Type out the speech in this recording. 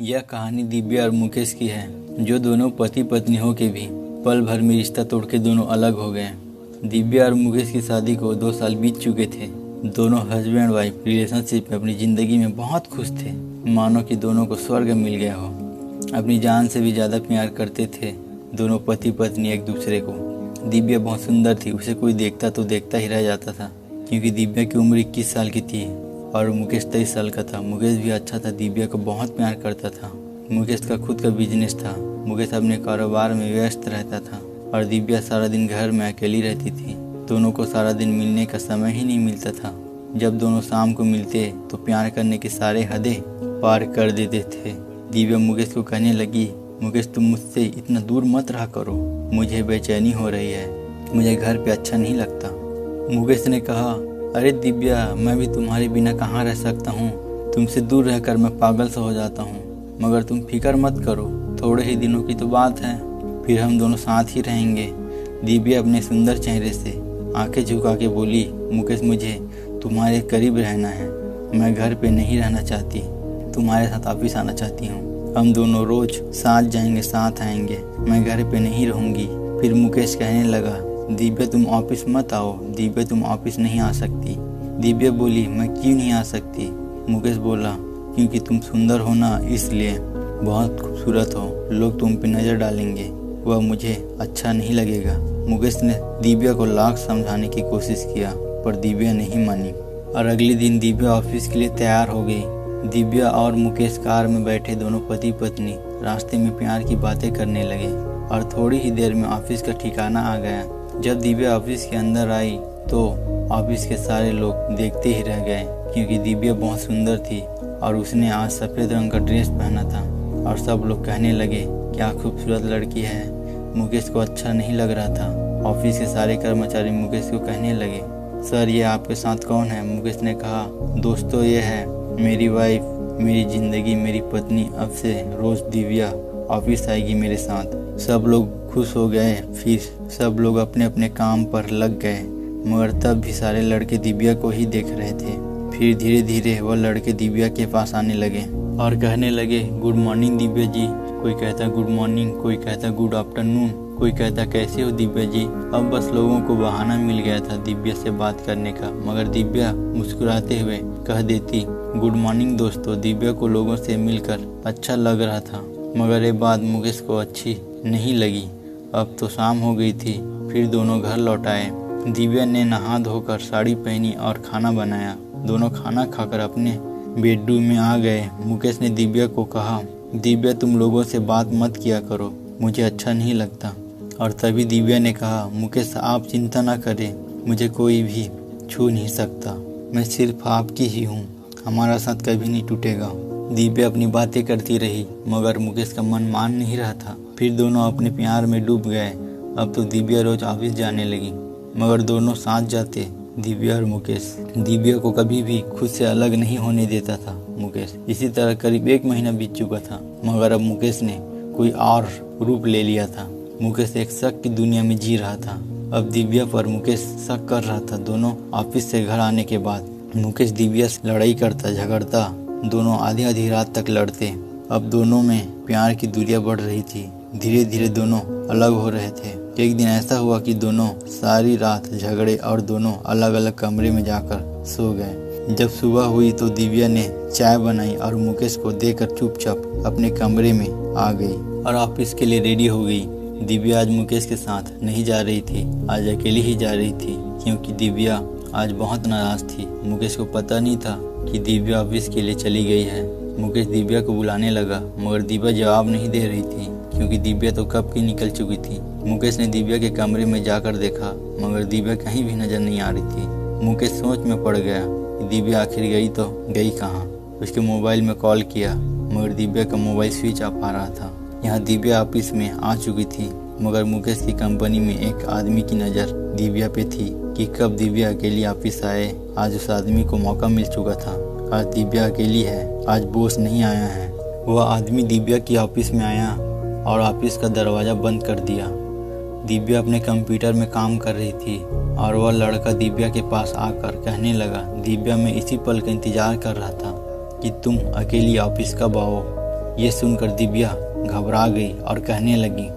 यह कहानी दिव्या और मुकेश की है, जो दोनों पति पत्नी हो के भी पल भर में रिश्ता तोड़ के दोनों अलग हो गए। दिव्या और मुकेश की शादी को 2 साल बीत चुके थे। दोनों हस्बैंड वाइफ रिलेशनशिप में अपनी ज़िंदगी में बहुत खुश थे, मानो कि दोनों को स्वर्ग मिल गया हो। अपनी जान से भी ज़्यादा प्यार करते थे दोनों पति पत्नी एक दूसरे को। दिव्या बहुत सुंदर थी, उसे कोई देखता तो देखता ही रह जाता था, क्योंकि दिव्या की उम्र 21 साल की थी और मुकेश 23 साल का था। मुकेश भी अच्छा था, दिव्या को बहुत प्यार करता था। मुकेश का खुद का बिजनेस था। मुकेश अपने कारोबार में व्यस्त रहता था और दिव्या सारा दिन घर में अकेली रहती थी। दोनों को सारा दिन मिलने का समय ही नहीं मिलता था। जब दोनों शाम को मिलते तो प्यार करने की सारे हदें पार कर देते थे। दिव्या मुकेश को कहने लगी, मुकेश तुम मुझसे इतना दूर मत रहा करो, मुझे बेचैनी हो रही है, मुझे घर पे अच्छा नहीं लगता। मुकेश ने कहा, अरे दिव्या, मैं भी तुम्हारे बिना कहाँ रह सकता हूँ, तुमसे दूर रहकर मैं पागल सा हो जाता हूँ। मगर तुम फिक्र मत करो, थोड़े ही दिनों की तो बात है, फिर हम दोनों साथ ही रहेंगे। दिव्या अपने सुंदर चेहरे से आंखें झुका के बोली, मुकेश मुझे तुम्हारे करीब रहना है, मैं घर पे नहीं रहना चाहती, तुम्हारे साथ वापिस आना चाहती हूँ। हम दोनों रोज साथ जाएंगे साथ आएंगे, मैं घर पे नहीं रहूँगी। फिर मुकेश कहने लगा, दिव्या तुम ऑफिस मत आओ, दिव्या तुम ऑफिस नहीं आ सकती। दिव्या बोली, मैं क्यों नहीं आ सकती? मुकेश बोला, क्योंकि तुम सुंदर हो ना, इसलिए बहुत खूबसूरत हो, लोग तुम पे नज़र डालेंगे, वह मुझे अच्छा नहीं लगेगा। मुकेश ने दिव्या को लाख समझाने की कोशिश किया, पर दिव्या नहीं मानी और अगले दिन दिव्या ऑफिस के लिए तैयार हो गई। दिव्या और मुकेश कार में बैठे दोनों पति पत्नी रास्ते में प्यार की बातें करने लगे और थोड़ी ही देर में ऑफिस का ठिकाना आ गया। जब दिव्या ऑफिस के अंदर आई तो ऑफिस के सारे लोग देखते ही रह गए, क्योंकि दिव्या बहुत सुंदर थी और उसने आज सफ़ेद रंग का ड्रेस पहना था और सब लोग कहने लगे, क्या खूबसूरत लड़की है। मुकेश को अच्छा नहीं लग रहा था। ऑफिस के सारे कर्मचारी मुकेश को कहने लगे, सर ये आपके साथ कौन है? मुकेश ने कहा, दोस्तों ये है मेरी वाइफ, मेरी ज़िंदगी, मेरी पत्नी, अब से रोज़ दिव्या ऑफिस आएगी मेरे साथ। सब लोग खुश हो गए। फिर सब लोग अपने अपने काम पर लग गए, मगर तब भी सारे लड़के दिव्या को ही देख रहे थे। फिर धीरे धीरे वह लड़के दिव्या के पास आने लगे और कहने लगे, गुड मॉर्निंग दिव्या जी। कोई कहता गुड मॉर्निंग, कोई कहता गुड आफ्टरनून, कोई कहता कैसे हो दिव्या जी। अब बस लोगों को बहाना मिल गया था दिव्या से बात करने का, मगर दिव्या मुस्कुराते हुए कह देती, गुड मॉर्निंग दोस्तों। दिव्या को लोगों से मिलकर अच्छा लग रहा था, मगर ये बात मुकेश को अच्छी नहीं लगी। अब तो शाम हो गई थी। फिर दोनों घर लौट आए। दिव्या ने नहा धोकर साड़ी पहनी और खाना बनाया। दोनों खाना खाकर अपने बेडरूम में आ गए। मुकेश ने दिव्या को कहा, दिव्या तुम लोगों से बात मत किया करो, मुझे अच्छा नहीं लगता। और तभी दिव्या ने कहा, मुकेश आप चिंता ना करें, मुझे कोई भी छू नहीं सकता, मैं सिर्फ आपकी ही हूँ, हमारा साथ कभी नहीं टूटेगा। दिव्या अपनी बातें करती रही, मगर मुकेश का मन मान नहीं रहा था। फिर दोनों अपने प्यार में डूब गए। अब तो दिव्या रोज ऑफिस जाने लगी, मगर दोनों साथ जाते, दिव्या और मुकेश। दिव्या को कभी भी खुद से अलग नहीं होने देता था मुकेश। इसी तरह करीब 1 महीना बीत चुका था, मगर अब मुकेश ने कोई और रूप ले लिया था। मुकेश एक शक की दुनिया में जी रहा था। अब दिव्या पर मुकेश शक कर रहा था। दोनों ऑफिस से घर आने के बाद मुकेश दिव्या से लड़ाई करता, झगड़ता, दोनों आधी आधी रात तक लड़ते। अब दोनों में प्यार की दूरियां बढ़ रही थी। धीरे धीरे दोनों अलग हो रहे थे। एक दिन ऐसा हुआ कि दोनों सारी रात झगड़े और दोनों अलग अलग कमरे में जाकर सो गए। जब सुबह हुई तो दिव्या ने चाय बनाई और मुकेश को देकर चुपचाप अपने कमरे में आ गई और ऑफिस के लिए रेडी हो गई। दिव्या आज मुकेश के साथ नहीं जा रही थी, आज अकेली ही जा रही थी, क्योंकि दिव्या आज बहुत नाराज थी। मुकेश को पता नहीं था कि दिव्या ऑफिस के लिए चली गई है। मुकेश दिव्या को बुलाने लगा, मगर दिव्या जवाब नहीं दे रही थी, क्योंकि दिव्या तो कब की निकल चुकी थी। मुकेश ने दिव्या के कमरे में जाकर देखा, मगर दिव्या कहीं भी नजर नहीं आ रही थी। मुकेश सोच में पड़ गया कि दिव्या आखिर गई तो गई कहाँ। उसके मोबाइल में कॉल किया, मगर दिव्या का मोबाइल स्विच ऑफ आ रहा था। यहाँ दिव्या ऑफिस में आ चुकी थी, मगर मुकेश की कंपनी में एक आदमी की नज़र दिव्या पे थी कि कब दिव्या अकेली ऑफिस आए। आज उस आदमी को मौका मिल चुका था। आज दिव्या अकेली है, आज बॉस नहीं आया है। वह आदमी दिव्या की ऑफिस में आया और ऑफिस का दरवाज़ा बंद कर दिया। दिव्या अपने कंप्यूटर में काम कर रही थी और वह लड़का दिव्या के पास आकर कहने लगा, दिव्या मैं इसी पल का इंतज़ार कर रहा था कि तुम अकेली ऑफिस कब आओ। ये सुनकर दिव्या घबरा गई और कहने लगी,